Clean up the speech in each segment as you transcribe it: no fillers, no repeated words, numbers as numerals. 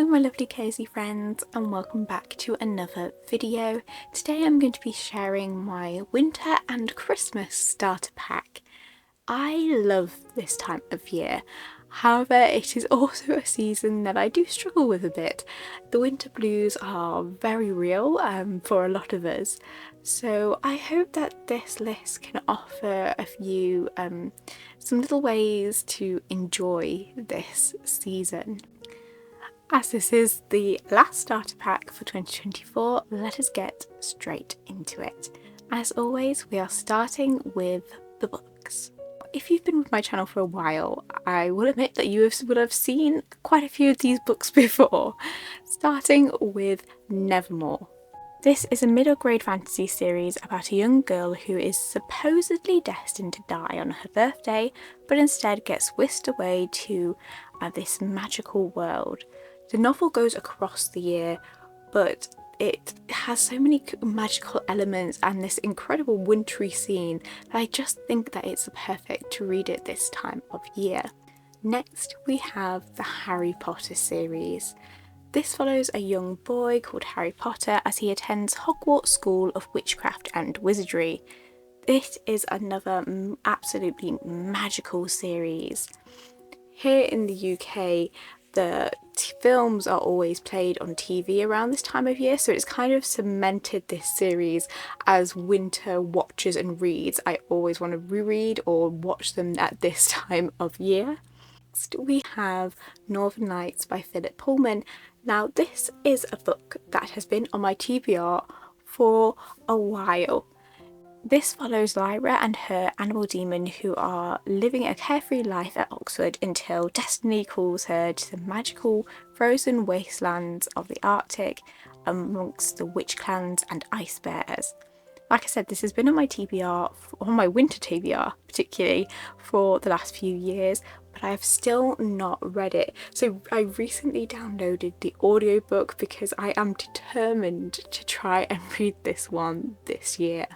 Hello my lovely cozy friends, and welcome back to another video. Today I'm going to be sharing my winter and Christmas starter pack. I love this time of year, however it is also a season that I do struggle with a bit. The winter blues are very real for a lot of us, so I hope that this list can offer a few some little ways to enjoy this season. As this is the last starter pack for 2024, let us get straight into it. As always, we are starting with the books. If you've been with my channel for a while, I will admit that you would have seen quite a few of these books before, starting with Nevermore. This is a middle grade fantasy series about a young girl who is supposedly destined to die on her birthday, but instead gets whisked away to this magical world. The novel goes across the year, but it has so many magical elements and this incredible wintry scene that I just think that it's perfect to read it this time of year. Next, we have the Harry Potter series. This follows a young boy called Harry Potter as he attends Hogwarts School of Witchcraft and Wizardry. This is another absolutely magical series. Here in the UK, the films are always played on TV around this time of year, so it's kind of cemented this series as winter watches and reads. I always want to reread or watch them at this time of year. Next we have Northern Lights by Philip Pullman. Now this is a book that has been on my TBR for a while. This follows Lyra and her animal demon who are living a carefree life at Oxford until destiny calls her to the magical frozen wastelands of the Arctic amongst the witch clans and ice bears. Like I said, this has been on my TBR, on my winter TBR particularly, for the last few years, but I have still not read it. So I recently downloaded the audiobook because I am determined to try and read this one this year.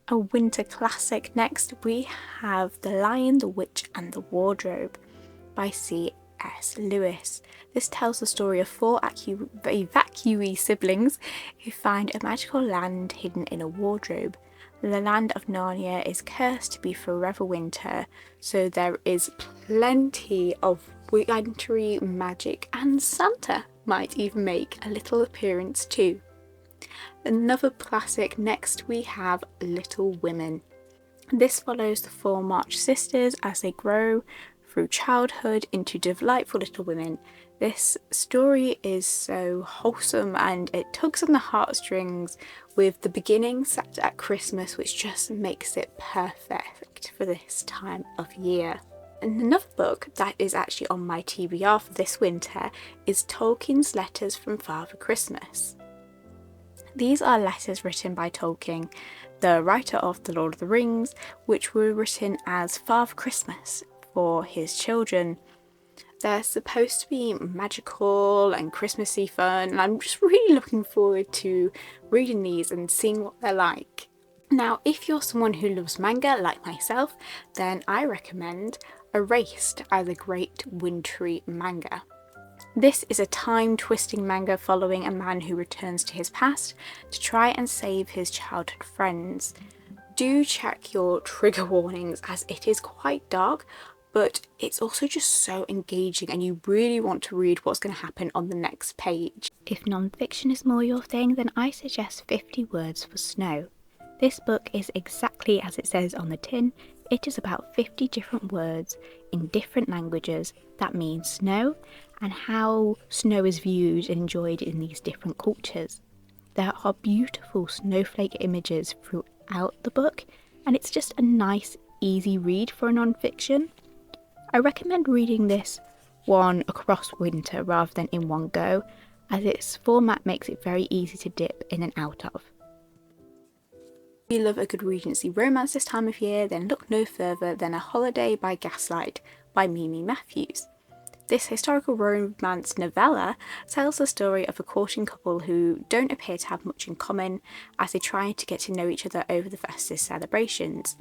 A winter classic. Next we have The Lion, the Witch and the Wardrobe by C.S. Lewis. This tells the story of four evacuee siblings who find a magical land hidden in a wardrobe. The land of Narnia is cursed to be forever winter, so there is plenty of wintry magic, and Santa might even make a little appearance too. Another classic. Next we have Little Women. This follows the four March sisters as they grow through childhood into delightful little women. This story is so wholesome and it tugs on the heartstrings, with the beginning set at Christmas, which just makes it perfect for this time of year. And another book that is actually on my TBR for this winter is Tolkien's Letters from Father Christmas. These are letters written by Tolkien, the writer of The Lord of the Rings, which were written as Father Christmas for his children. They're supposed to be magical and Christmassy fun, and I'm just really looking forward to reading these and seeing what they're like. Now, if you're someone who loves manga like myself, then I recommend Erased as a great wintry manga. This is a time-twisting manga following a man who returns to his past to try and save his childhood friends. Do check your trigger warnings as it is quite dark, but it's also just so engaging and you really want to read what's going to happen on the next page. If non-fiction is more your thing, then I suggest 50 Words for Snow. This book is exactly as it says on the tin. It is about 50 different words in different languages that mean snow and how snow is viewed and enjoyed in these different cultures. There are beautiful snowflake images throughout the book, and it's just a nice, easy read for a non-fiction. I recommend reading this one across winter rather than in one go, as its format makes it very easy to dip in and out of. If you love a good Regency romance this time of year, then look no further than A Holiday by Gaslight by Mimi Matthews. This historical romance novella tells the story of a courting couple who don't appear to have much in common as they try to get to know each other over the festive celebrations.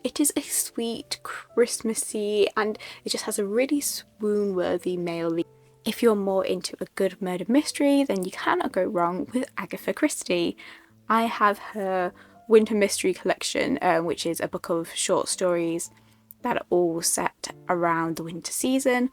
It is a sweet, Christmassy, and it just has a really swoon-worthy male lead. If you're more into a good murder mystery, then you cannot go wrong with Agatha Christie. I have her Winter Mystery Collection, which is a book of short stories that are all set around the winter season.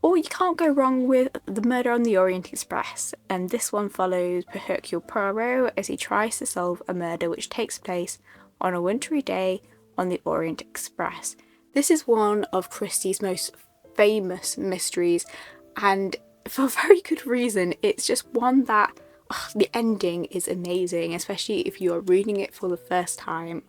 Or you can't go wrong with The Murder on the Orient Express, and this one follows Hercule Poirot as he tries to solve a murder which takes place on a wintry day on the Orient Express. This is one of Christie's most famous mysteries, and for a very good reason. It's just one that the ending is amazing, especially if you are reading it for the first time.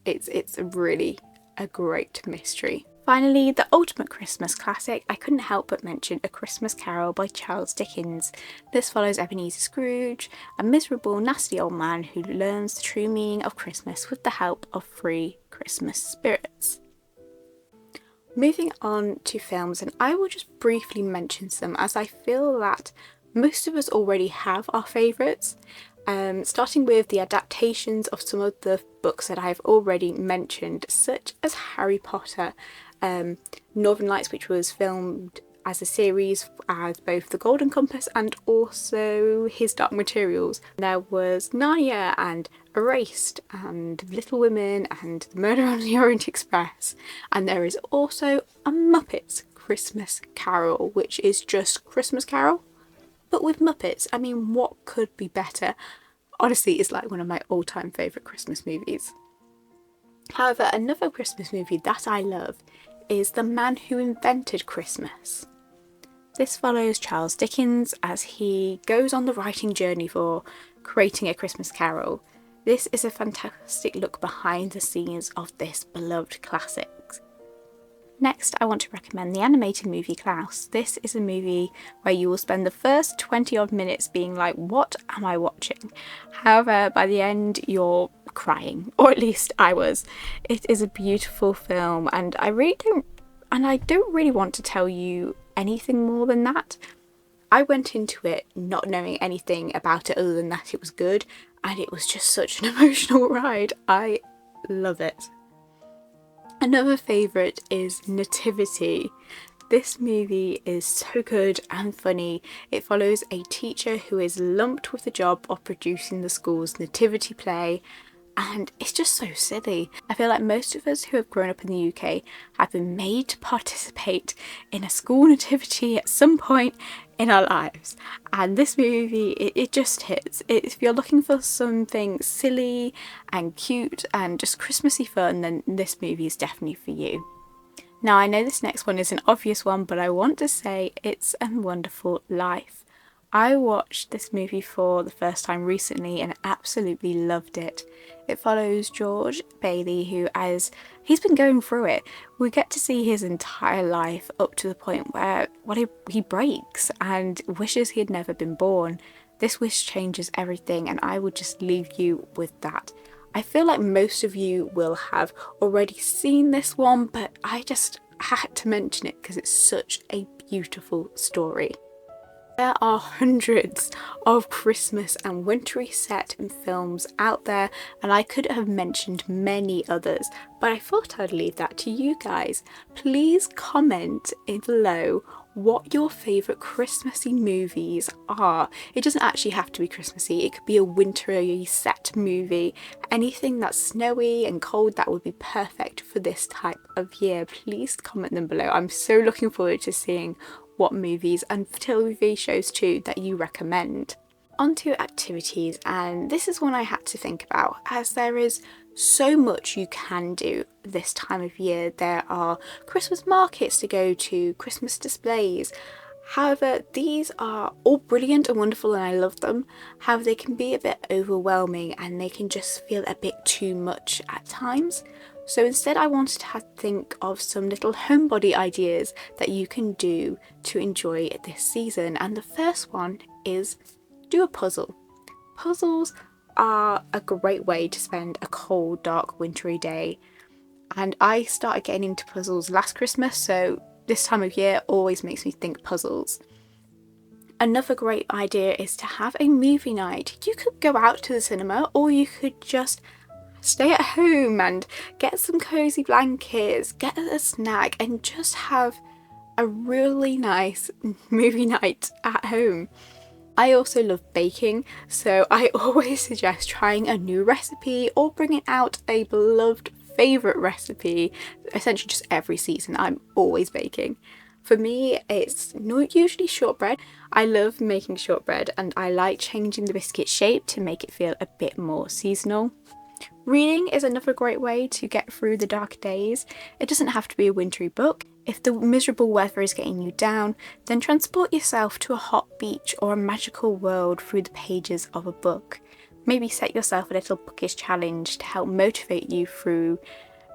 It's really a great mystery. Finally, the ultimate Christmas classic, I couldn't help but mention A Christmas Carol by Charles Dickens. This follows Ebenezer Scrooge, a miserable, nasty old man who learns the true meaning of Christmas with the help of 3 Christmas spirits. Moving on to films, and I will just briefly mention some as I feel that most of us already have our favourites. Starting with the adaptations of some of the books that I've already mentioned, such as Harry Potter, Northern Lights, which was filmed as a series as both The Golden Compass and also His Dark Materials. There was Narnia and Erased and Little Women and The Murder on the Orient Express, and there is also a Muppets Christmas Carol, which is just Christmas Carol but with Muppets. I mean, what could be better? Honestly, it's like one of my all-time favourite Christmas movies. However, another Christmas movie that I love is The Man Who Invented Christmas. This follows Charles Dickens as he goes on the writing journey for creating A Christmas Carol. This is a fantastic look behind the scenes of this beloved classic. Next, I want to recommend the animated movie Klaus. This is a movie where you will spend the first 20 odd minutes being like, what am I watching? However, by the end you're crying, or at least I was. It is a beautiful film, and I don't really want to tell you anything more than that. I went into it not knowing anything about it other than that it was good, and it was just such an emotional ride. I love it. Another favourite is Nativity. This movie is so good and funny. It follows a teacher who is lumped with the job of producing the school's nativity play, and it's just so silly. I feel like most of us who have grown up in the UK have been made to participate in a school nativity at some point in our lives, and this movie, it just hits. If you're looking for something silly and cute and just Christmassy fun, then this movie is definitely for you. Now, I know this next one is an obvious one, but I want to say It's a Wonderful Life. I watched this movie for the first time recently and absolutely loved it. It follows George Bailey, who, as he's been going through it, we get to see his entire life up to the point where he breaks and wishes he had never been born. This wish changes everything, and I would just leave you with that. I feel like most of you will have already seen this one, but I just had to mention it because it's such a beautiful story. There are hundreds of Christmas and wintry set films out there, and I could have mentioned many others, but I thought I'd leave that to you guys. Please comment below what your favourite Christmassy movies are. It doesn't actually have to be Christmassy, it could be a wintry set movie. Anything that's snowy and cold that would be perfect for this type of year. Please comment them below. I'm so looking forward to seeing what movies and TV shows too that you recommend. On to activities, and this is one I had to think about as there is so much you can do this time of year. There are Christmas markets to go to, Christmas displays. However, these are all brilliant and wonderful and I love them. However, they can be a bit overwhelming and they can just feel a bit too much at times. So instead I wanted to think of some little homebody ideas that you can do to enjoy this season, and the first one is do a puzzle. Puzzles are a great way to spend a cold, dark, wintry day, and I started getting into puzzles last Christmas, so this time of year always makes me think puzzles. Another great idea is to have a movie night. You could go out to the cinema, or you could just stay at home and get some cozy blankets, get a snack and just have a really nice movie night at home. I also love baking, so I always suggest trying a new recipe or bringing out a beloved favourite recipe. Essentially just every season I'm always baking. For me, it's not usually shortbread. I love making shortbread and I like changing the biscuit shape to make it feel a bit more seasonal. Reading is another great way to get through the dark days. It doesn't have to be a wintry book. If the miserable weather is getting you down, then transport yourself to a hot beach or a magical world through the pages of a book. Maybe set yourself a little bookish challenge to help motivate you through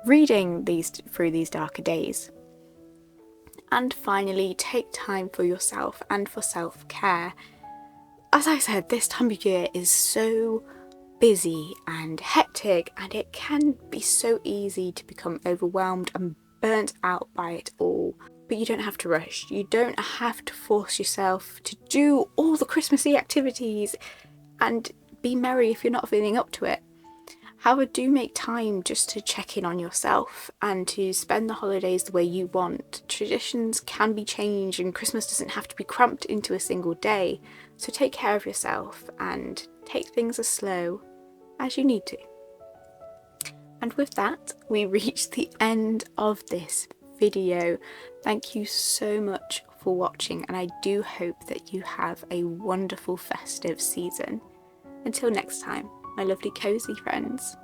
reading through these darker days. And finally, take time for yourself and for self-care. As I said, this time of year is so busy and hectic, and it can be so easy to become overwhelmed and burnt out by it all. But you don't have to rush. You don't have to force yourself to do all the Christmassy activities and be merry if you're not feeling up to it. However, do make time just to check in on yourself and to spend the holidays the way you want. Traditions can be changed and Christmas doesn't have to be cramped into a single day. So take care of yourself and take things as slow as you need to. And with that, we reach the end of this video. Thank you so much for watching, and I do hope that you have a wonderful festive season. Until next time, my lovely cozy friends.